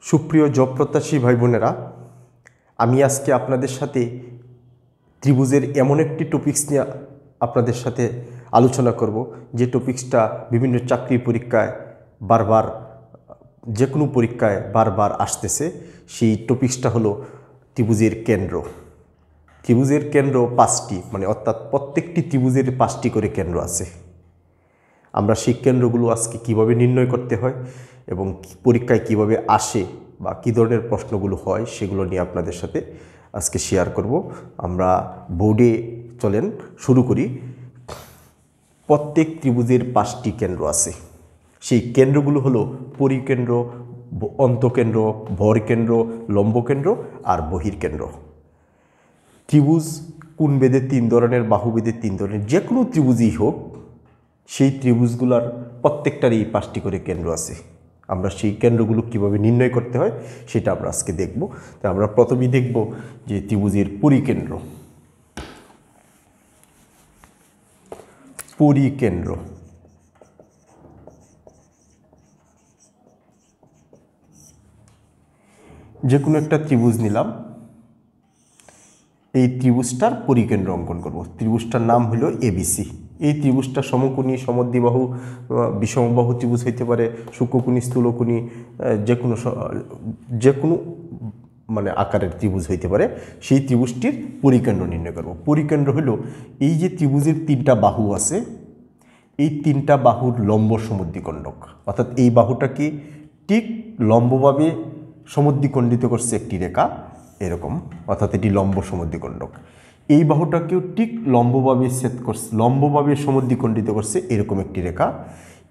সুপ্রিয় জব প্রত্যাশী ভাই বোনেরা, আমি আজকে আপনাদের সাথে ত্রিভুজের এমন একটি টপিক্স নিয়ে আপনাদের সাথে আলোচনা করব যে টপিক্সটা বিভিন্ন চাকরি পরীক্ষায় বারবার যে কোনো পরীক্ষায় বারবার আসতেছে। সেই টপিক্সটা হলো ত্রিভুজের কেন্দ্র। ত্রিভুজের কেন্দ্র 5টি, অর্থাৎ প্রত্যেকটি ত্রিভুজের 5টি করে কেন্দ্র আছে। আমরা সেই কেন্দ্রগুলো আজকে কিভাবে নির্ণয় করতে হয় এবং পরীক্ষায় কিভাবে আসে বা কী ধরনের প্রশ্নগুলো হয় সেগুলো নিয়ে আপনাদের সাথে আজকে শেয়ার করব। আমরা বোর্ডে চলেন শুরু করি। প্রত্যেক ত্রিভুজের 5টি কেন্দ্র আছে। সেই কেন্দ্রগুলো হলো পরিকেন্দ্র, অন্তকেন্দ্র, ভরকেন্দ্র, লম্বকেন্দ্র আর বহির্কেন্দ্র। ত্রিভুজ কোণ বেদে 3 ধরনের, বাহুবেদে 3 ধরনের, যে কোনো ত্রিভুজই হোক সেই ত্রিভুজগুলোর প্রত্যেকটারই 5টি করে কেন্দ্র আছে। আমরা সেই কেন্দ্রগুলো কিভাবে নির্ণয় করতে হয় সেটা আমরা আজকে দেখব। তো আমরা প্রথমেই দেখব যে ত্রিভুজের পরিকেন্দ্র। পরিকেন্দ্র যে কোনো একটা ত্রিভুজ নিলাম, এই ত্রিভুজটার পরিকেন্দ্র অঙ্কন করব। ত্রিভুজটার নাম হলো এবিসি। এই ত্রিভুজটা সমকোণী, সমদ্বিবাহু, বিষমবাহু ত্রিভুজ হইতে পারে, সূক্ষ্মকোণী, স্থূলকোণী, যে কোনো আকারের ত্রিভুজ হইতে পারে। সেই ত্রিভুজটির পরিকেন্দ্র নির্ণয় করব। পরিকেন্দ্র হলো এই যে ত্রিভুজের 3টা বাহু আছে, এই 3টা বাহুর লম্ব সমদ্বিখণ্ডক, অর্থাৎ এই বাহুটাকে ঠিক লম্বভাবে সমদ্বিখণ্ডিত করছে একটি রেখা, এরকম, অর্থাৎ এটি লম্ব সমদ্বিখণ্ডক। এই বাহুটাকেও ঠিক লম্বভাবে ছেদ করছে, লম্বভাবে সমদ্বিখণ্ডিত করছে এরকম একটি রেখা।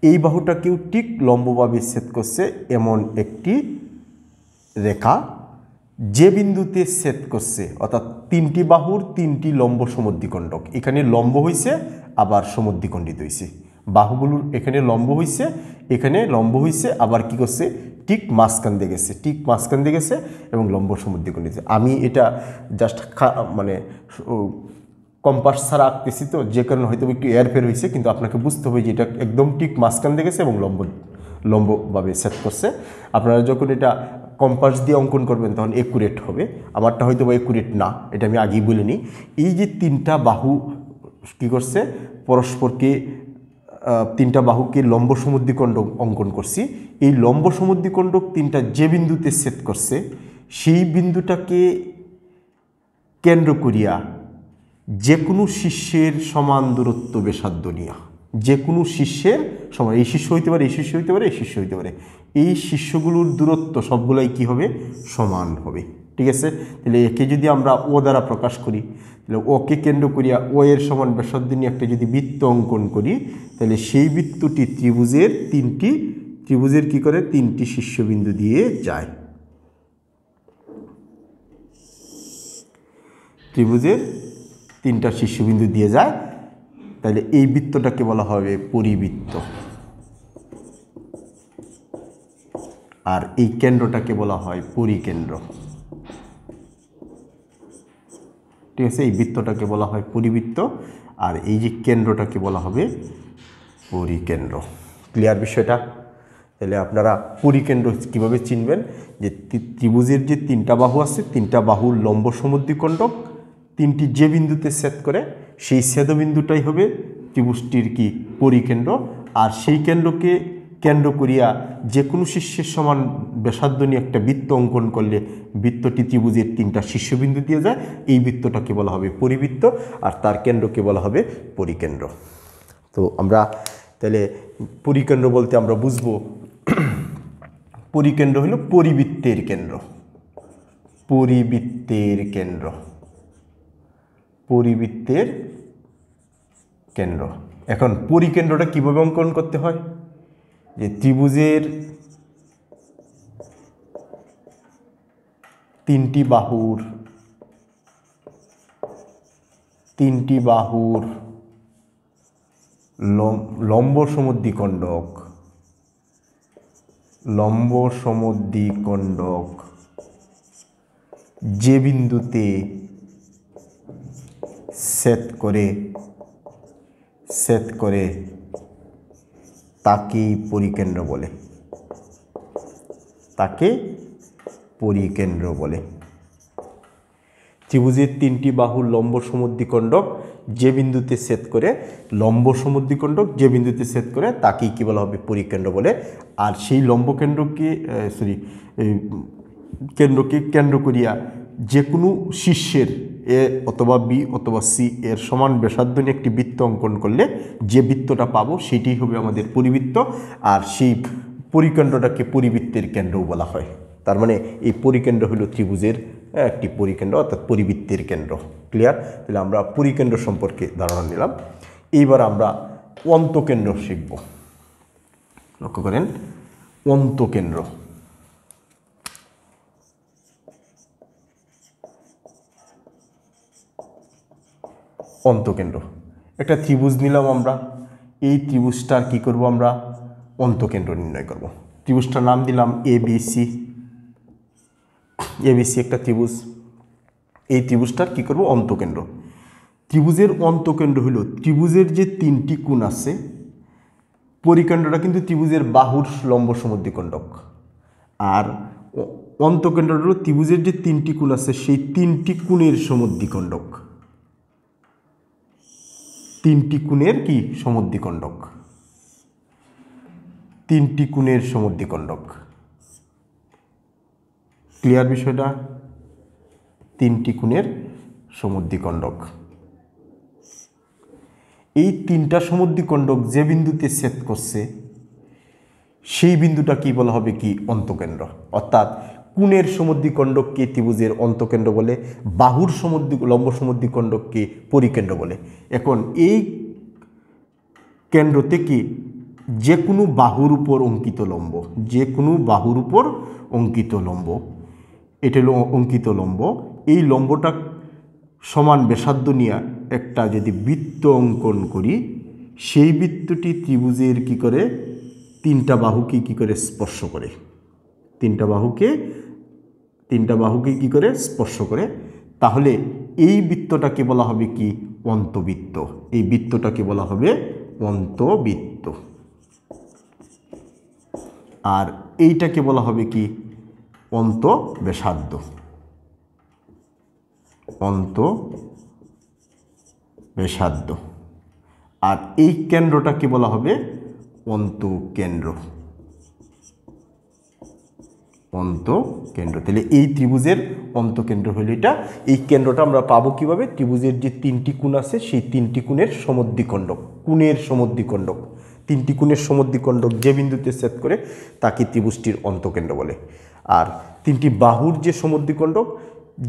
এই বাহুটাকেও ঠিক লম্বভাবে ছেদ করছে এমন একটি রেখা। যে বিন্দুতে ছেদ করছে, অর্থাৎ 3টি বাহুর 3টি লম্ব সমদ্বিখণ্ডক, এখানে লম্ব হইছে আবার সমদ্বিখণ্ডিত হইছে। বাহুগুলোর এখানে লম্ব হইছে, এখানে লম্ব হইছে, আবার কি করছে, ঠিক মাঝখান দিয়ে গেছে, ঠিক মাঝখান দিয়ে গেছে এবং লম্ব সমদ্বিখণ্ডিত। আমি এটা জাস্ট কম্পাস ছাড়া আঁকতেছি, তো যে কারণে হয়তো একটু এয়ারফেয়ার হয়েছে, কিন্তু আপনাকে বুঝতে হবে যে এটা একদম ঠিক মাঝখান দিয়ে গেছে এবং লম্বভাবে সেট করছে। আপনারা যখন এটা কম্পাস দিয়ে অঙ্কন করবেন তখন একুরেট হবে। আমারটা হয়তো বা একুরেট না, এটা আমি আগেই বলে নিই। এই যে 3টা বাহু কী করছে, পরস্পরকে 3টা বাহুকে লম্ব সমদ্বিখণ্ডক অঙ্কন করছি। এই লম্ব সমদ্বিখণ্ডক 3টা যে বিন্দুতে ছেদ করছে, সেই বিন্দুটাকে কেন্দ্র করিয়া যে কোনো শীর্ষের সমান দূরত্ব ব্যাসার্ধ নিয়া, যে কোনো শীর্ষের সমান, এই শীর্ষ হইতে পারে, এই শীর্ষ হইতে পারে, এই শীর্ষ হইতে পারে, এই শীর্ষগুলোর দূরত্ব সবগুলাই কি হবে, সমান হবে। ঠিক আছে? তাহলে একে যদি আমরা ও দ্বারা প্রকাশ করি, তাহলে ওকে কেন্দ্র করিয়া ও এর সমান ব্যাসার্ধ নিয়ে একটা যদি বৃত্ত অঙ্কন করি, তাহলে সেই বৃত্তটি ত্রিভুজের কি করে 3টি শীর্ষবিন্দু দিয়ে যায়। ত্রিভুজের 3টা শীর্ষবিন্দু দিয়ে যায়। তাহলে এই বৃত্তটাকে বলা হবে পরিবৃত্ত, আর এই কেন্দ্রটাকে বলা হয় পরিকেন্দ্র। ঠিক আছে? এই বৃত্তটাকে বলা হয় পরিবৃত্ত, আর এই যে কেন্দ্রটাকে বলা হবে পরিকেন্দ্র। ক্লিয়ার বিষয়টা? তাহলে আপনারা পরিকেন্দ্র কীভাবে চিনবেন, যে ত্রিভুজের যে 3টা বাহু আছে, 3টা বাহুর লম্ব সমদ্বিখণ্ডক 3টি যে বিন্দুতে ছেদ করে, সেই ছেদবিন্দুটাই হবে ত্রিভুজটির কি পরিকেন্দ্র। আর সেই কেন্দ্রকে কেন্দ্র করিয়া যে কোনো শীর্ষের সমান ব্যাসার্ধ নিয়ে একটা বৃত্ত অঙ্কন করলে বৃত্তটি ত্রিভুজের 3টা শীর্ষবিন্দু দিয়ে যায়। এই বৃত্তটাকে বলা হবে পরিবৃত্ত, আর তার কেন্দ্রকে বলা হবে পরিকেন্দ্র। তো আমরা তাহলে পরিকেন্দ্র বলতে আমরা বুঝব, পরিকেন্দ্র হলো পরিবৃত্তের কেন্দ্র। পরিবৃত্তের কেন্দ্র, পরিবৃত্তের কেন্দ্র। এখন পরিকেন্দ্রটা কিভাবে অঙ্কন করতে হয়, যে ত্রিভুজের 3টি বাহুর লম্ব সমদ্বিখণ্ডক যে বিন্দুতে ছেদ করে তাকেই পরিকেন্দ্র বলে। তাকে পরিকেন্দ্র বলে। ত্রিভুজের তিনটি বাহুর লম্ব সমদ্বিখণ্ডক যে বিন্দুতে ছেদ করে, লম্ব সমদ্বিখণ্ডক যে বিন্দুতে ছেদ করে তাকেই কী বলা হবে? পরিকেন্দ্র বলে। আর সেই লম্ব কেন্দ্রকে কেন্দ্রকে কেন্দ্র করিয়া যে কোনো শীর্ষের এ অথবা বি অথবা সি এর সমান ব্যাসার্ধ নিয়ে একটি বৃত্ত অঙ্কন করলে যে বৃত্তটা পাবো সেটাই হবে আমাদের পরিবৃত্ত। আর সেই পরিকেন্দ্রটাকে পরিবৃত্তের কেন্দ্রও বলা হয়। তার মানে এই পরিকেন্দ্র হলো ত্রিভুজের একটি পরিকেন্দ্র, অর্থাৎ পরিবৃত্তের কেন্দ্র। ক্লিয়ার? তাহলে আমরা পরিকেন্দ্র সম্পর্কে ধারণা নিলাম। এইবার আমরা অন্তকেন্দ্র শিখব। লক্ষ্য করেন, অন্তকেন্দ্র। অন্তকেন্দ্র একটা ত্রিভুজ নিলাম আমরা, এই ত্রিভুজটার কি করব? আমরা অন্তকেন্দ্র নির্ণয় করব। ত্রিভুজটার নাম দিলাম এবিসি। এবিসি একটা ত্রিভুজ, এই ত্রিভুজটার কি করব? অন্তকেন্দ্র। ত্রিভুজের অন্তকেন্দ্র হলো ত্রিভুজের যে তিনটি কোণ আছে, পরিকেন্দ্রটা কিন্তু ত্রিভুজের বাহুর লম্ব সমদ্বিখণ্ডক, আর অন্তকেন্দ্র হলো ত্রিভুজের যে তিনটি কোণ আছে সেই তিনটি কোণের সমদ্বিখণ্ডক। তিনটি কোণের কি? সমদ্বিখণ্ডক। তিনটি কোণের সমদ্বিখণ্ডক। ক্লিয়ার বিষয়টা? তিনটি কোণের সমদ্বিখণ্ডক। এই তিনটা সমদ্বিখণ্ডক যে বিন্দুতে ছেদ করছে সেই বিন্দুটা কি বলা হবে? কি? অন্তকেন্দ্র। অর্থাৎ কোণের সমদ্বিখণ্ডককে ত্রিভুজের অন্তকেন্দ্র বলে, বাহুর লম্ব সমদ্বিখণ্ডককে পরিকেন্দ্র বলে। এখন এই কেন্দ্র থেকে যে কোনো বাহুর উপর অঙ্কিত লম্ব, যে কোনো বাহুর উপর অঙ্কিত লম্ব, এটা হলো অঙ্কিত লম্ব, এই লম্বটা সমান ব্যাসার্ধ নিয়ে একটা যদি বৃত্ত অঙ্কন করি, সেই বৃত্তটি ত্রিভুজের কি করে? তিনটা বাহুকে কি করে স্পর্শ করে? তিনটা বাহুকে কি করে স্পর্শ করে? তাহলে এই বৃত্তটাকে বলা হবে কি? অন্তবৃত্ত। এই বৃত্তটাকে বলা হবে অন্তবৃত্ত। আর এইটাকে বলা হবে কি? অন্তব্যাসার্ধ। অন্তব্যাসার্ধ। আর এই কেন্দ্রটাকে বলা হবে অন্তকেন্দ্র। অন্তকেন্দ্র। তাহলে এই ত্রিভুজের অন্তকেন্দ্র হলো এটা। এই কেন্দ্রটা আমরা পাবো কিভাবে? ত্রিভুজের যে তিনটি কোণ আছে সেই তিনটি কোণের সমদ্বিখণ্ডক, কোণের সমদ্বিখণ্ডক, তিনটি কোণের সমদ্বিখণ্ডক যে বিন্দুতে ছেদ করে তাকে ত্রিভুজটির অন্তকেন্দ্র বলে। আর তিনটি বাহুর যে সমদ্বিখণ্ডক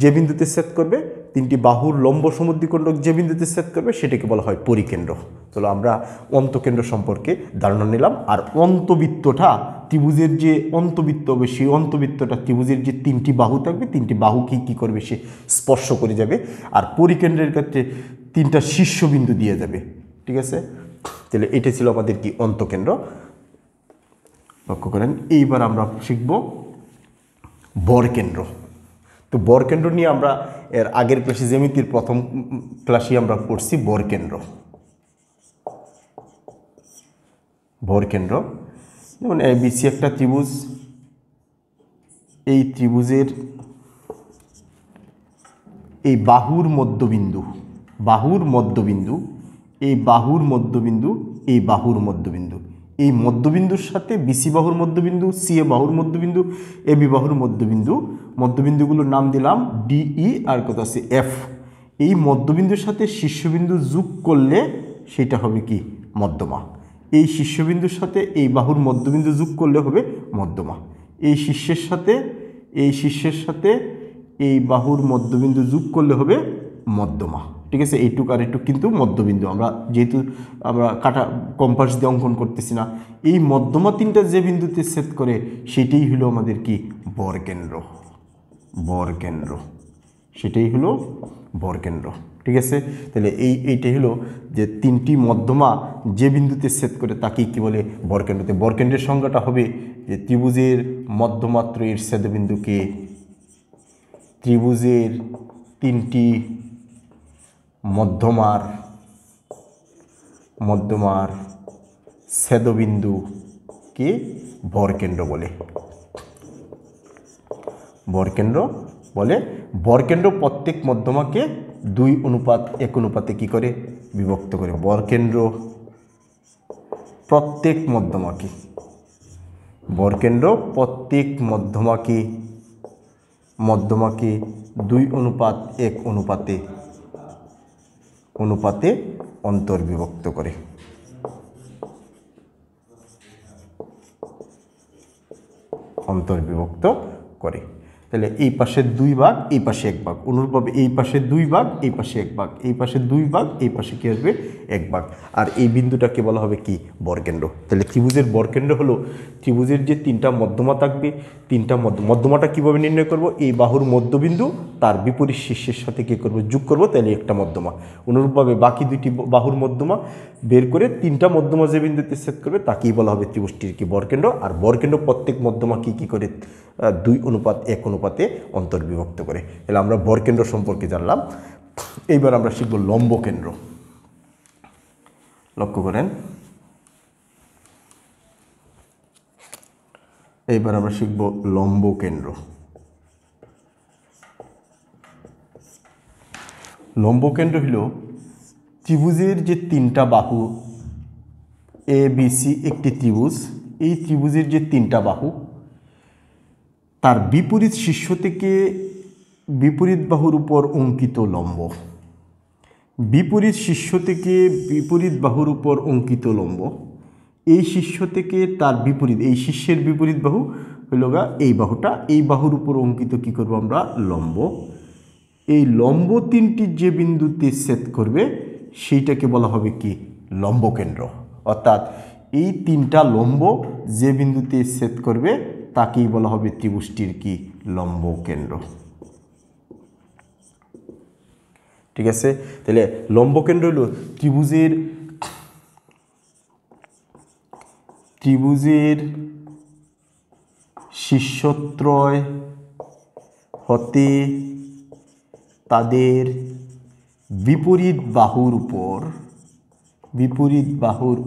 যে বিন্দুতে ছেদ করবে, তিনটি বাহুর লম্ব সমদ্বিখণ্ডক যে বিন্দুতে ছেদ করবে সেটাকে বলা হয় পরিকেন্দ্র। চলো আমরা অন্তকেন্দ্র সম্পর্কে ধারণা নিলাম। আর অন্তবৃত্তটা ত্রিভুজের যে অন্তবৃত্ত হবে সেই অন্তবৃত্তটা ত্রিভুজের যে তিনটি বাহু থাকবে তিনটি বাহুকে কী করবে? সে স্পর্শ করে যাবে। আর পরিকেন্দ্রের ক্ষেত্রে তিনটা শীর্ষবিন্দু দিয়ে যাবে। ঠিক আছে? তাহলে এটা ছিল আমাদের কি? অন্তকেন্দ্র। লক্ষ্য করেন, এইবার আমরা শিখব বরকেন্দ্র। তো বরকেন্দ্র নিয়ে আমরা এর আগের ক্লাসে জ্যামিতির প্রথম ক্লাসে আমরা পড়ছি বরকেন্দ্র। বরকেন্দ্র যেমন এবিসি একটা ত্রিভুজ, এই ত্রিভুজের এই বাহুর মধ্যবিন্দু, এই বাহুর মধ্যবিন্দু, এই মধ্যবিন্দুর সাথে বিসি বাহুর মধ্যবিন্দু, সিএ বাহুর মধ্যবিন্দু, এবি বাহুর মধ্যবিন্দুগুলোর নাম দিলাম ডিই আর কত আছে এফ। এই মধ্যবিন্দুর সাথে শীর্ষবিন্দু যোগ করলে সেটা হবে কি? মধ্যমা। এই শীর্ষবিন্দুর সাথে এই বাহুর মধ্যবিন্দু যোগ করলে হবে মধ্যমা। এই শীর্ষের সাথে এই বাহুর মধ্যবিন্দু যোগ করলে হবে মধ্যমা। ঠিক আছে? এইটুক আর এইটুক কিন্তু মধ্যবিন্দু। আমরা যেহেতু আমরা কম্পাস দিয়ে অঙ্কন করতেছি না, এই মধ্যমা তিনটা যে বিন্দুতে ছেদ করে সেটাই হলো আমাদের কি? বরকেন্দ্র। সেটাই হলো বরকেন্দ্র। ঠিক আছে? তাহলে এইটাই হলো যে তিনটি মধ্যমা যে বিন্দুতে ছেদ করে তাকেই কি বলে? বরকেন্দ্রতে। বরকেন্দ্রের সংজ্ঞাটা হবে যে ত্রিভুজের মধ্যমাত্রয়ের ছেদবিন্দুকে ত্রিভুজের তিনটি মধ্যমার ছেদবিন্দুকে বরকেন্দ্র বলে। ভরকেন্দ্র বলে। ভরকেন্দ্র প্রত্যেক মধ্যমাকে 2:1 অনুপাতে কি করে বিভক্ত করে। ভরকেন্দ্র প্রত্যেক মধ্যমাকে, ভরকেন্দ্র প্রত্যেক মধ্যমাকে 2:1 অনুপাতে অন্তর্বিভক্ত করে। অন্তর্বিভক্ত করে। তাহলে এই পাশে 2 ভাগ, এই পাশে 1 ভাগ, অনুরূপভাবে এই পাশে 2 ভাগ, এই পাশে 1 ভাগ, এই পাশে 2 ভাগ, এই পাশে কি আসবে 1 ভাগ। আর এই বিন্দুটাকে বলা হবে কি বরকেন্দ্র। তাহলে ত্রিভুজের বরকেন্দ্র হলো ত্রিভুজের যে 3টা মধ্যমা থাকবে, 3টা মধ্যমাটা কীভাবে নির্ণয় করব, এই বাহুর মধ্যবিন্দু তার বিপরীত শীর্ষের সাথে কী করব যোগ করব, তাহলে একটা মধ্যমা। অনুরূপভাবে বাকি 2টি বাহুর মধ্যমা বের করে 3টা মধ্যমা যে বিন্দুতে ছেদ করবে তাকেই বলা হবে ত্রিভুজটির কি বরকেন্দ্র। আর বরকেন্দ্র প্রত্যেক মধ্যমা কি করে 2:1 অনুপাতে অন্তর্বিভক্ত করে। তাহলে আমরা বরকেন্দ্র সম্পর্কে জানলাম। এইবার আমরা শিখব লম্বকেন্দ্র। লক্ষ্য করেন, এইবার আমরা শিখব লম্বকেন্দ্র। লম্বকেন্দ্র হলো ত্রিভুজের যে 3টা বাহু এ বি সি একটি ত্রিভুজ, এই ত্রিভুজের যে 3টা বাহু তার বিপরীত শীর্ষ থেকে বিপরীত বাহুর উপর অঙ্কিত লম্ব। বিপরীত শীর্ষ থেকে বিপরীত বাহুর উপর অঙ্কিত লম্ব, এই শীর্ষ থেকে তার বিপরীত, এই শীর্ষের বিপরীত বাহু হইল এই বাহুটা, এই বাহুর উপর অঙ্কিত কি করব আমরা লম্ব। এই লম্ব 3টি যে বিন্দুতে ছেদ করবে সেইটাকে বলা হবে কি লম্বকেন্দ্র। অর্থাৎ এই 3টা লম্ব যে বিন্দুতে ছেদ করবে তাকেই বলা হবে ত্রিভুজটির কি লম্বকেন্দ্র। ঠিক আছে। তাহলে লম্বকেন্দ্র হলো ত্রিভুজের শীর্ষত্রয় হতে তাদের বিপরীত বাহুর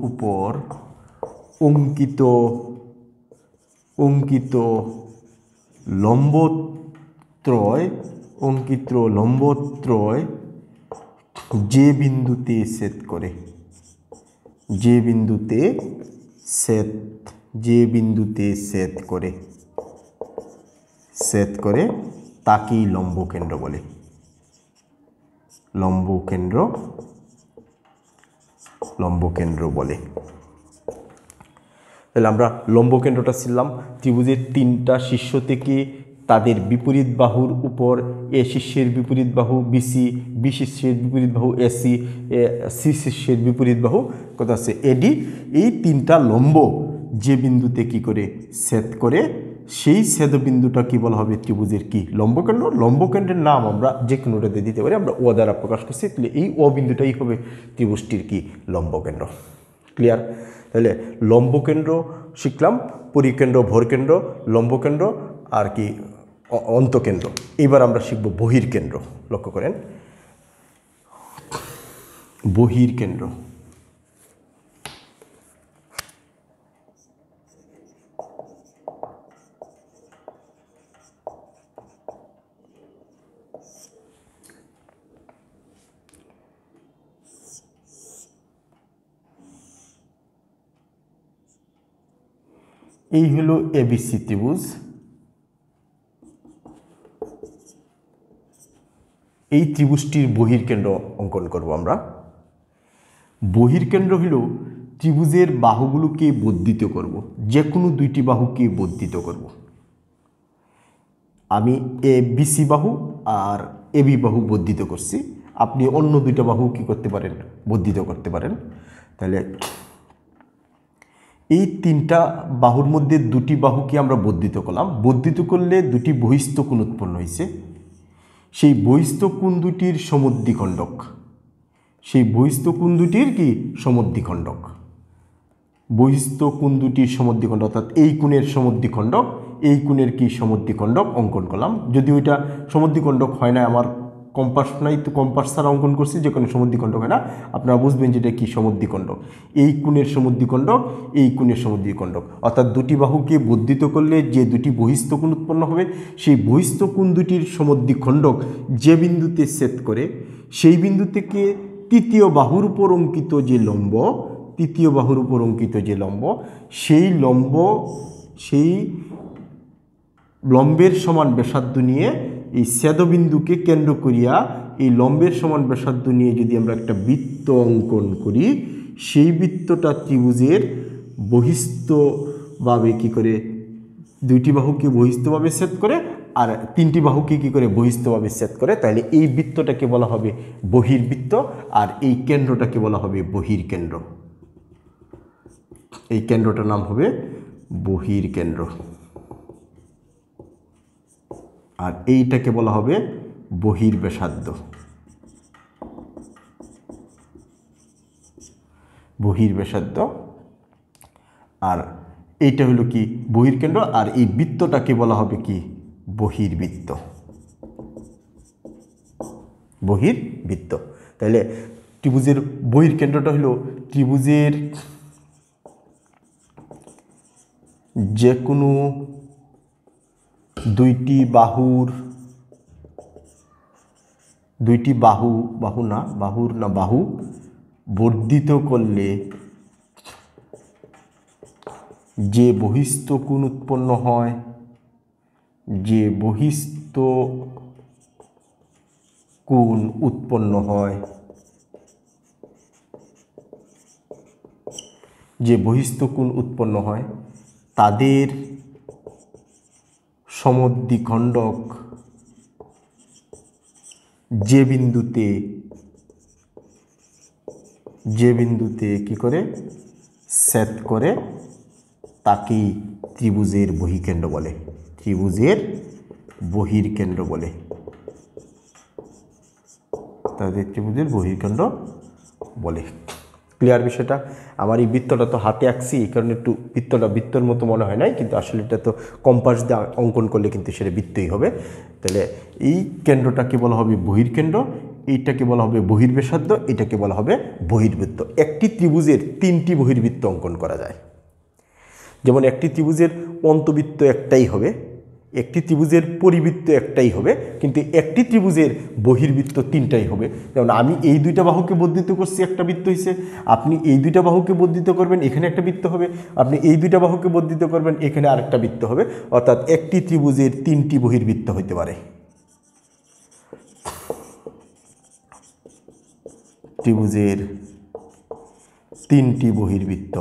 উপর অঙ্কিত লম্বত্রয় যে বিন্দুতে ছেদ করে তাকেই লম্বকেন্দ্র বলে। লম্বকেন্দ্র বলে। তাহলে আমরা লম্বকেন্দ্রটা ছিলাম ত্রিভুজের 3টা শীর্ষ থেকে তাদের বিপরীত বাহুর উপর, এ শীর্ষের বিপরীত বাহু বিসি, বি শীর্ষের বিপরীত বাহু এসি, সি শীর্ষের বিপরীত বাহু কত আছে এডি। এই 3টা লম্ব যে বিন্দুতে কি করে ছেদ করে সেই ছেদবিন্দুটা কি বলা হবে ত্রিভুজের কি লম্বকেন্দ্র। লম্বকেন্দ্রের নাম আমরা যে কোনোটাতে দিতে পারি, আমরা ও দ্বারা প্রকাশ করছি। তাহলে এই ও বিন্দুটাই হবে ত্রিভুজটির কি লম্বকেন্দ্র। ক্লিয়ার। তাহলে লম্বকেন্দ্র শিখলাম, পরিকেন্দ্র, ভরকেন্দ্র, লম্বকেন্দ্র আর কি অন্তকেন্দ্র। এবার আমরা শিখব বহির্কেন্দ্র। লক্ষ্য করেন, বহির্কেন্দ্র। এই হলো এবিসি ত্রিভুজ। এই ত্রিভুজটির বহির্কেন্দ্র অঙ্কন করব আমরা। বহির্কেন্দ্র হলো ত্রিভুজের বাহুগুলোকে বর্ধিত করব, যে কোনো 2টি বাহুকে বর্ধিত করব। আমি এ বিসি বাহু আর এবি বাহু বর্ধিত করছি, আপনি অন্য 2টা বাহু কি করতে পারেন বর্ধিত করতে পারেন। তাহলে এই 3টা বাহুর মধ্যে 2টি বাহুকে আমরা বর্ধিত করলাম। বর্ধিত করলে 2টি বহিস্থ কোণ উৎপন্ন হয়েছে। সেই বহিস্থ কোণ দুটির সমদ্বিখণ্ডক, সেই বহিস্থ কোণ দুটির কি সমদ্বিখণ্ডক, বহিস্থ কোণ দুটির সমদ্বিখণ্ডক, অর্থাৎ এই কোণের সমদ্বিখণ্ডক, এই কোণের কি সমদ্বিখণ্ডক অঙ্কন করলাম। যদি ওইটা সমদ্বিখণ্ডক হয় না আমার কম্পাস নাই তো কম্পাস ছাড়া অঙ্কন করছি, যে কোনো সমদ্বিখণ্ডক হয় না, আপনারা বুঝবেন যেটা কি সমদ্বিখণ্ডক। এই কোণের সমদ্বিখণ্ডক, এই কোণের সমদ্বিখণ্ডক, অর্থাৎ দুটি বাহুকে বর্ধিত করলে যে দুটি বহিস্থ কোণ উৎপন্ন হবে, সেই বহিস্থ কোণ দুটির সমদ্বিখণ্ডক যে বিন্দুতে ছেদ করে, সেই বিন্দু থেকে তৃতীয় বাহুর উপর অঙ্কিত যে লম্ব, তৃতীয় বাহুর উপর অঙ্কিত যে লম্ব, সেই লম্বের সমান ব্যাসার্ধ নিয়ে এই ছেদবিন্দুকে কেন্দ্র করিয়া এই লম্বের সমান ব্যাসার্ধ নিয়ে যদি আমরা একটা বৃত্ত অঙ্কন করি, সেই বৃত্তটা ত্রিভুজের বহিস্থভাবে কী করে, দুইটি বাহুকে বহিস্থভাবে ছেদ করে আর তিনটি বাহুকে কী করে বহিস্থভাবে ছেদ করে, তাহলে এই বৃত্তটাকে বলা হবে বহির্বৃত্ত, আর এই কেন্দ্রটাকে বলা হবে বহির্কেন্দ্র। এই কেন্দ্রটার নাম হবে বহির্কেন্দ্র, আর এইটাকে বলা হবে বহির্ব্যাসার্ধ। বহির্ব্যাসার্ধ, আর এইটা হলো কি বহির্কেন্দ্র, আর এই বৃত্তটাকে বলা হবে কি বহির্বৃত্ত। বহির্বৃত্ত। তাহলে ত্রিভুজের বহির্কেন্দ্রটা হলো ত্রিভুজের যে কোনো দুইটি বাহু বর্ধিত করলে যে বহিস্থ কোণ উৎপন্ন হয়, যে বহিস্থ কোণ উৎপন্ন হয়, যে বহিস্থ কোণ উৎপন্ন হয় তাদের সমদ্বিখণ্ডক যে বিন্দুতে কি করে ছেদ করে তাকেই ত্রিভুজের বহির্কেন্দ্র বলে, ত্রিভুজের বহির্কেন্দ্র বলে, তাদের ত্রিভুজের বহির্কেন্দ্র বলে। ক্লিয়ার বিষয়টা? আমার এই বৃত্তটা তো হাতে আঁকছি, এই কারণে একটু বৃত্তটা বৃত্তর মতো মনে হয় নাই, কিন্তু আসলে এটা তো কম্পাস দিয়ে অঙ্কন করলে কিন্তু সেটা বৃত্তই হবে। তাহলে এই কেন্দ্রটাকে বলা হবে বহির্কেন্দ্র, এইটাকে বলা হবে বহির্ব্যাসার্ধ, এটাকে বলা হবে বহির্বৃত্ত। একটি ত্রিভুজের তিনটি বহির্বৃত্ত অঙ্কন করা যায়। যেমন একটি ত্রিভুজের অন্তবৃত্ত একটাই হবে, একটি ত্রিভুজের পরিবৃত্ত একটাই হবে, কিন্তু একটি ত্রিভুজের বহির্বৃত্ত তিনটাই হবে। যেমন আমি এই দুইটা বাহুকে বর্ধিত করছি, একটা বৃত্ত হয়েছে, আপনি এই দুইটা বাহুকে বর্ধিত করবেন, এখানে একটা বৃত্ত হবে, আপনি এই দুইটা বাহুকে বর্ধিত করবেন, এখানে আরেকটা বৃত্ত হবে। অর্থাৎ একটি ত্রিভুজের তিনটি বহির্বৃত্ত হতে পারে। ত্রিভুজের তিনটি বহির্বৃত্ত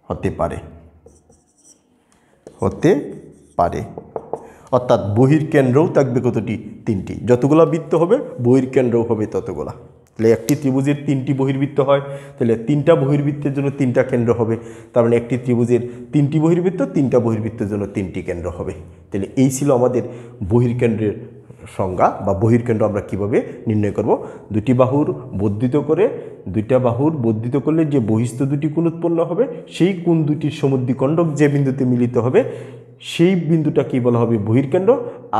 হতে পারে, অর্থাৎ বহির্কেন্দ্রও থাকবে কতটি? তিনটি। যতগুলা বৃত্ত হবে বহির্কেন্দ্রও হবে ততগুলা। তাহলে একটি ত্রিভুজের তিনটি বহির্বৃত্ত হয়, তাহলে তিনটা বহির্বৃত্তের জন্য তিনটা কেন্দ্র হবে। তার মানে একটি ত্রিভুজের তিনটি বহির্বৃত্ত, তিনটা বহির্বৃত্তের জন্য তিনটি কেন্দ্র হবে। তাহলে এই ছিল আমাদের বহির্কেন্দ্রের সংজ্ঞা বা বহির্কেন্দ্র আমরা কিভাবে নির্ণয় করব। দুইটা বাহুর বর্ধিত করলে যে বহিস্থ দুটি কোণ উৎপন্ন হবে, সেই কোণ দুটির সমদ্বিখণ্ডক যে বিন্দুতে মিলিত হবে, সেই বিন্দুটাকে বলা হবে বহির্কেন্দ্র।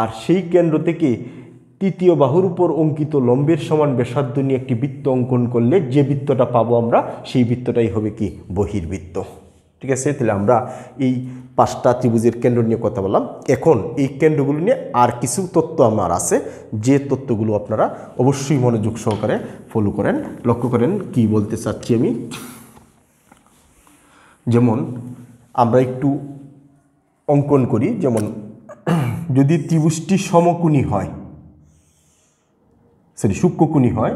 আর সেই কেন্দ্র থেকে তৃতীয় বাহুর উপর অঙ্কিত লম্বের সমান ব্যাসার্ধ নিয়ে একটি বৃত্ত অঙ্কন করলে যে বৃত্তটা পাবো আমরা, সেই বৃত্তটাই হবে কি বহির্বৃত্ত। ঠিক আছে? তাহলে আমরা এই 5টা ত্রিভুজের কেন্দ্র নিয়ে কথা বললাম। এখন এই কেন্দ্রগুলো নিয়ে আর কিছু তথ্য আমার আছে, যে তথ্যগুলো আপনারা অবশ্যই মনোযোগ সহকারে ফলো করেন, লক্ষ্য করেন কি বলতে চাচ্ছি আমি। যেমন আমরা একটু অঙ্কন করি, যেমন যদি ত্রিভুজটি সমকোণী হয়, সূক্ষ্মকোণী হয়,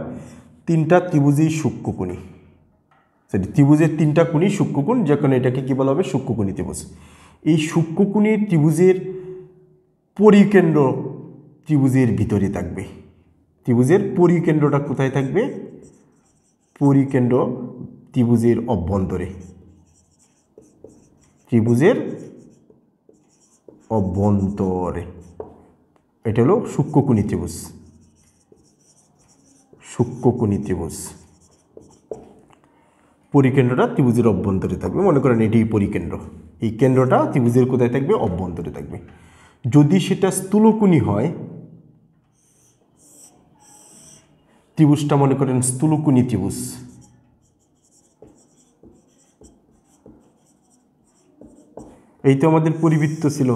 তিনটা ত্রিভুজই সূক্ষ্মকোণী, ত্রিভুজের তিনটা কোণই সূক্ষ্মকোণ, যে কোনো এটাকে কী বলা হবে? সূক্ষ্মকোণী ত্রিভুজ। এই সূক্ষ্মকোণী ত্রিভুজের পরিকেন্দ্র ত্রিভুজের ভিতরে থাকবে। ত্রিভুজের পরিকেন্দ্রটা কোথায় থাকবে? পরিকেন্দ্র ত্রিভুজের অভ্যন্তরে, ত্রিভুজের অভ্যন্তরে। এটা হলো সূক্ষ্মকোণী ত্রিভুজ, সূক্ষ্মকোণী ত্রিভুজ। পরিকেন্দ্রটা ত্রিভুজের অভ্যন্তরে থাকবে, মনে করেন এটি পরিকেন্দ্র, এই কেন্দ্রটা ত্রিভুজের কোথায় থাকবে? অভ্যন্তরে থাকবে। যদি সেটা স্থূলকোণী হয়, ত্রিভুজটা মনে করেন স্থূলকোণী ত্রিভুজ, এই তো আমাদের পরিবৃত্ত ছিল,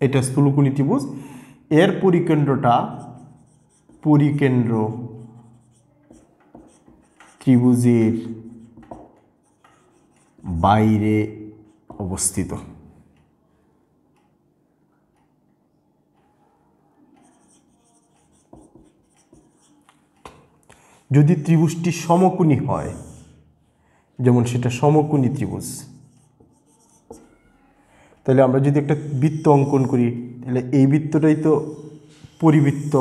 এটা স্থূলকোণী ত্রিভুজ, এর পরিকেন্দ্রটা পরিকেন্দ্র ত্রিভুজের বাইরে অবস্থিত। যদি ত্রিভুজটি সমকোণী হয়, যেমন সেটা সমকোণী ত্রিভুজ, তাহলে আমরা যদি একটা বৃত্ত অঙ্কন করি, তাহলে এই বৃত্তটাই তো পরিবৃত্ত,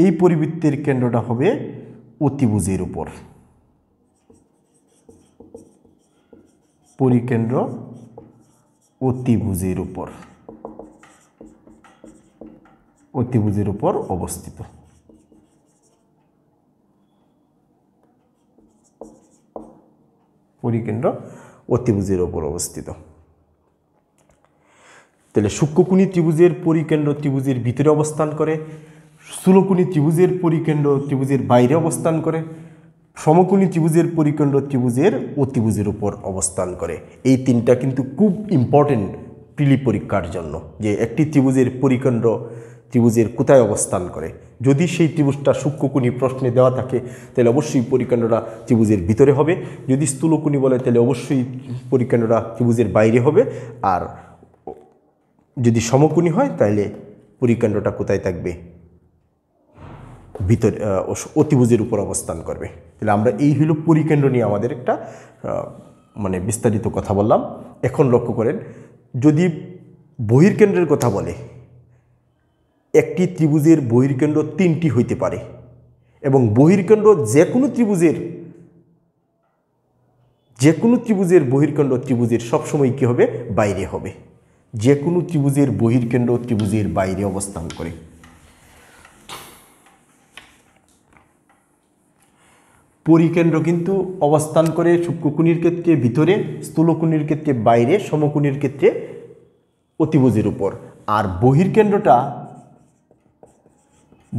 এই পরিবৃত্তের কেন্দ্রটা হবে অতিভুজের উপর, পরিকেন্দ্র অতিভুজের উপর, অতিভুজের উপর অবস্থিত। পরিকেন্দ্র অতিভুজের উপর অবস্থিত। তাহলে সূক্ষ্মকোণী ত্রিভুজের পরিকেন্দ্র ত্রিভুজের ভিতরে অবস্থান করে, স্থূলকোণী ত্রিভুজের পরিকেন্দ্র ত্রিভুজের বাইরে অবস্থান করে, সমকোণী ত্রিভুজের পরিকেন্দ্র ত্রিভুজের অতিভুজের উপর অবস্থান করে। এই তিনটা কিন্তু খুব ইম্পর্টেন্ট প্রিলি পরীক্ষার জন্য, যে একটি ত্রিভুজের পরিকেন্দ্র ত্রিভুজের কোথায় অবস্থান করে। যদি সেই ত্রিভুজটা সূক্ষ্মকোণী প্রশ্নে দেওয়া থাকে, তাহলে অবশ্যই পরিকেন্দ্রটা ত্রিভুজের ভিতরে হবে। যদি স্থূলকোণী বলে, তাহলে অবশ্যই পরিকেন্দ্রটা ত্রিভুজের বাইরে হবে। আর যদি সমকোণী হয়, তাহলে পরিকেন্দ্রটা কোথায় থাকবে? ভিতরে, অতিভুজের উপর অবস্থান করবে। তাহলে আমরা এই হলো পরিকেন্দ্র নিয়ে আমাদের একটা মানে বিস্তারিত কথা বললাম। এখন লক্ষ্য করেন, যদি বহির্কেন্দ্রের কথা বলে, একটি ত্রিভুজের বহির্কেন্দ্র তিনটি হইতে পারে, এবং বহির্কেন্দ্র যে কোনো ত্রিভুজের বহির্কেন্দ্র ত্রিভুজের সবসময় কী হবে? বাইরে হবে। যে কোনো ত্রিভুজের বহির্কেন্দ্র ত্রিভুজের বাইরে অবস্থান করে। পরিকেন্দ্র কিন্তু অবস্থান করে সূক্ষ্মকোণীর ক্ষেত্রে ভিতরে, স্থূলকোণীর ক্ষেত্রে বাইরে, সমকোণীর ক্ষেত্রে অতিভুজের উপর। আর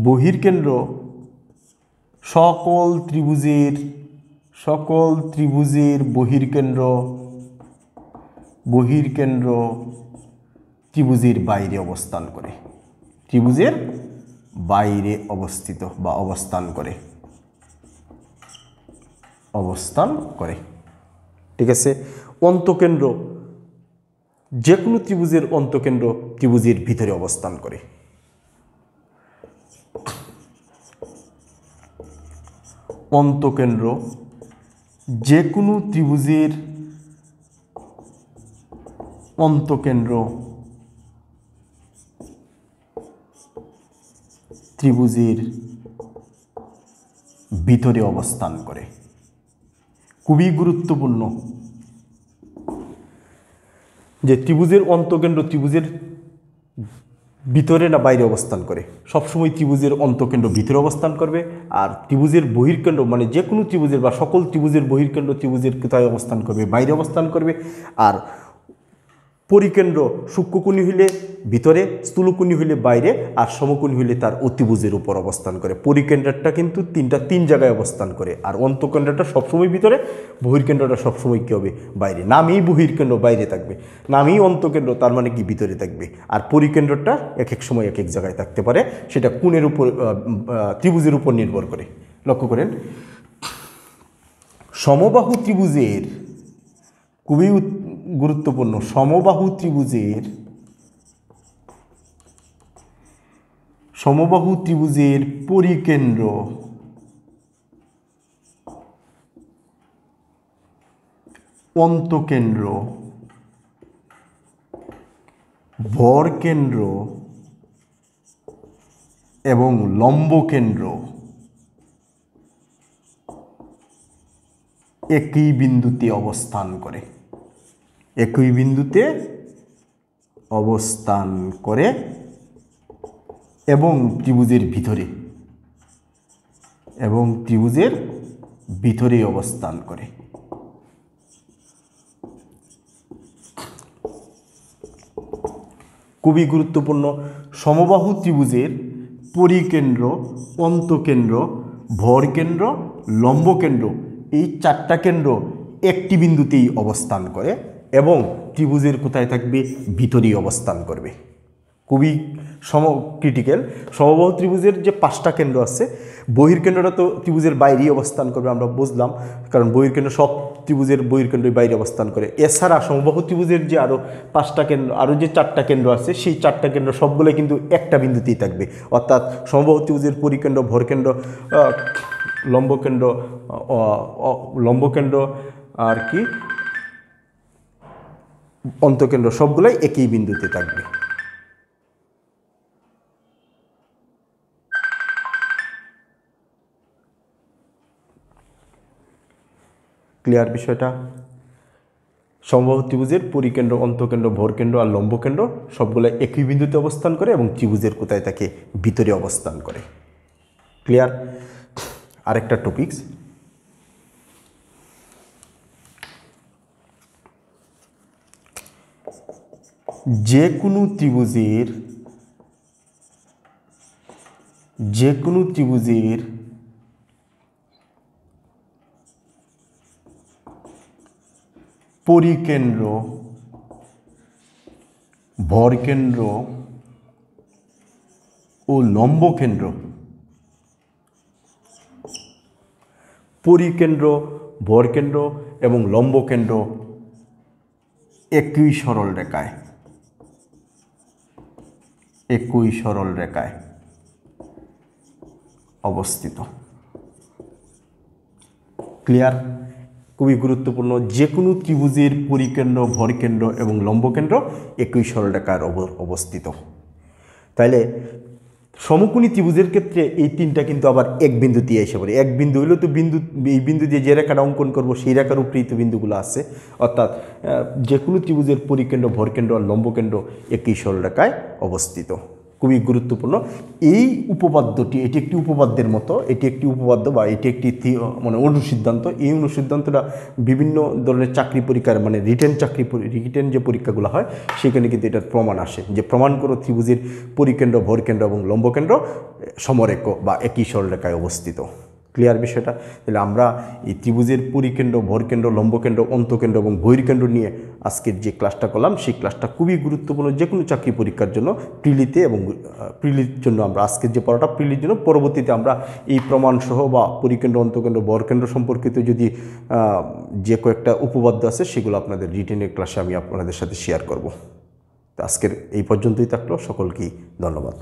বহির্কেন্দ্র সকল ত্রিভুজের বহির্কেন্দ্র ত্রিভুজের বাইরে অবস্থান করে, ত্রিভুজের বাইরে অবস্থিত বা অবস্থান করে। ঠিক আছে। অন্তকেন্দ্র, যে কোনো ত্রিভুজের অন্তকেন্দ্র ত্রিভুজের ভিতরে অবস্থান করে। অন্তকেন্দ্র যে কোনো ত্রিভুজের অন্তকেন্দ্র ত্রিভুজের ভিতরে অবস্থান করে। খুবই গুরুত্বপূর্ণ যে ত্রিভুজের অন্তকেন্দ্র ত্রিভুজের ভিতরে না বাইরে অবস্থান করে। সবসময় ত্রিভুজের অন্তকেন্দ্র ভিতরে অবস্থান করবে, আর ত্রিভুজের বহির্কেন্দ্র মানে যে কোনো ত্রিভুজের বা সকল ত্রিভুজের বহির্কেন্দ্র ত্রিভুজের কোথায় অবস্থান করবে? বাইরে অবস্থান করবে। আর পরিকেন্দ্র সূক্ষ্মকোণী হইলে ভিতরে, স্থূলকোণী হইলে বাইরে, আর সমকোণী হইলে তার অতিভুজের উপর অবস্থান করে। পরিকেন্দ্রটা কিন্তু তিন জায়গায় অবস্থান করে, আর অন্তকেন্দ্রটা সবসময় ভিতরে, বহির্কেন্দ্রটা সবসময় কী হবে? বাইরে। নামেই বহির্কেন্দ্র বাইরে থাকবে, নামেই অন্তকেন্দ্র তার মানে কি ভিতরে থাকবে। আর পরিকেন্দ্রটা এক এক সময় এক এক জায়গায় থাকতে পারে, সেটা কোণের উপর, ত্রিভুজের উপর নির্ভর করে। লক্ষ্য করেন, সমবাহু ত্রিভুজের, খুবই গুরুত্বপূর্ণ, সমবাহু ত্রিভুজের পরিকেন্দ্র অন্তকেন্দ্র ভরকেন্দ্র এবং লম্বকেন্দ্র একই বিন্দুতে অবস্থান করে। একই বিন্দুতে অবস্থান করে এবং ত্রিভুজের ভিতরে অবস্থান করে। খুবই গুরুত্বপূর্ণ, সমবাহু ত্রিভুজের পরিকেন্দ্র, অন্তকেন্দ্র, ভরকেন্দ্র, লম্বকেন্দ্র এই 4টা কেন্দ্র একটি বিন্দুতেই অবস্থান করে এবং ত্রিভুজের কোথায় থাকবে? ভিতরেই অবস্থান করবে। খুবই ক্রিটিক্যাল। সমবাহু ত্রিভুজের যে 5টা কেন্দ্র আছে, বহির্কেন্দ্রটা তো ত্রিভুজের বাইরেই অবস্থান করবে, আমরা বুঝলাম, কারণ বহির্কেন্দ্র সব ত্রিভুজের বহির্কেন্দ্রের বাইরে অবস্থান করে। এছাড়া সমবাহু ত্রিভুজের যে আরও 5টা কেন্দ্র, আরও যে 4টা কেন্দ্র আছে, সেই 4টা কেন্দ্র সবগুলোই কিন্তু একটা বিন্দুতেই থাকবে। অর্থাৎ সমবাহু ত্রিভুজের পরিকেন্দ্র, ভরকেন্দ্র, লম্বকেন্দ্র আর কি অন্তকেন্দ্র সবগুলোই একই বিন্দুতে থাকবে। ক্লিয়ার বিষয়টা? সমবাহু ত্রিভুজের পরিকেন্দ্র, অন্তকেন্দ্র, ভরকেন্দ্র আর লম্বকেন্দ্র সবগুলো একই বিন্দুতে অবস্থান করে এবং ত্রিভুজের কোথায় থাকে? ভিতরে অবস্থান করে। ক্লিয়ার? আরেকটা টপিকস, যে কোনো ত্রিভুজের পরিকেন্দ্র, ভরকেন্দ্র ও লম্বকেন্দ্র, পরিকেন্দ্র, ভরকেন্দ্র এবং লম্বকেন্দ্র একই সরল রেখায় অবস্থিত। ক্লিয়ার? খুবই গুরুত্বপূর্ণ, যে কোনো ত্রিভুজের পরিকেন্দ্র, ভরকেন্দ্র এবং লম্বকেন্দ্র একই সরলরেখায় অবস্থিত। তাইলে সমকোণী ত্রিভুজের ক্ষেত্রে এই 3টা কিন্তু আবার এক বিন্দুতে এসে পড়ে। এক বিন্দু হইলেও তো এই বিন্দু দিয়ে যে রেখাটা অঙ্কন করব সেই রেখার উপরেই তো বিন্দুগুলো আছে। অর্থাৎ যে কোনো ত্রিভুজের পরিকেন্দ্র, ভরকেন্দ্র আর লম্বকেন্দ্র একই সরলরেখায় অবস্থিত। খুবই গুরুত্বপূর্ণ এই উপপাদ্যটি। এটি একটি উপপাদ্যের মতো, এটি একটি উপপাদ্য বা এটি একটি অনুসিদ্ধান্ত। এই অনুসিদ্ধান্তটা বিভিন্ন ধরনের চাকরি পরীক্ষার রিটেন যে পরীক্ষাগুলো হয় সেখানে কিন্তু এটার প্রমাণ আসে, যে প্রমাণ করো ত্রিভুজের পরিকেন্দ্র, ভরকেন্দ্র এবং লম্বকেন্দ্র সমরেখ বা একই সরলরেখায় অবস্থিত। ক্লিয়ার বিষয়টা? তাহলে আমরা এই ত্রিভুজের পরিকেন্দ্র, ভরকেন্দ্র, লম্বকেন্দ্র, অন্তকেন্দ্র এবং বহির্কেন্দ্র নিয়ে আজকের যে ক্লাসটা করলাম সেই ক্লাসটা খুবই গুরুত্বপূর্ণ যে কোনো চাকরি পরীক্ষার জন্য, প্রিলিতে এবং প্রিলির জন্য। আমরা আজকের যে পড়াটা প্রিলির জন্য, পরবর্তীতে আমরা এই প্রমাণসহ বা পরিকেন্দ্র, অন্তকেন্দ্র, ভরকেন্দ্র সম্পর্কিত যদি যে কয়েকটা উপপাদ্য আছে সেগুলো আপনাদের রিটেনের ক্লাসে আমি আপনাদের সাথে শেয়ার করব। তো আজকের এই পর্যন্তই থাকলো। সকলকেই ধন্যবাদ।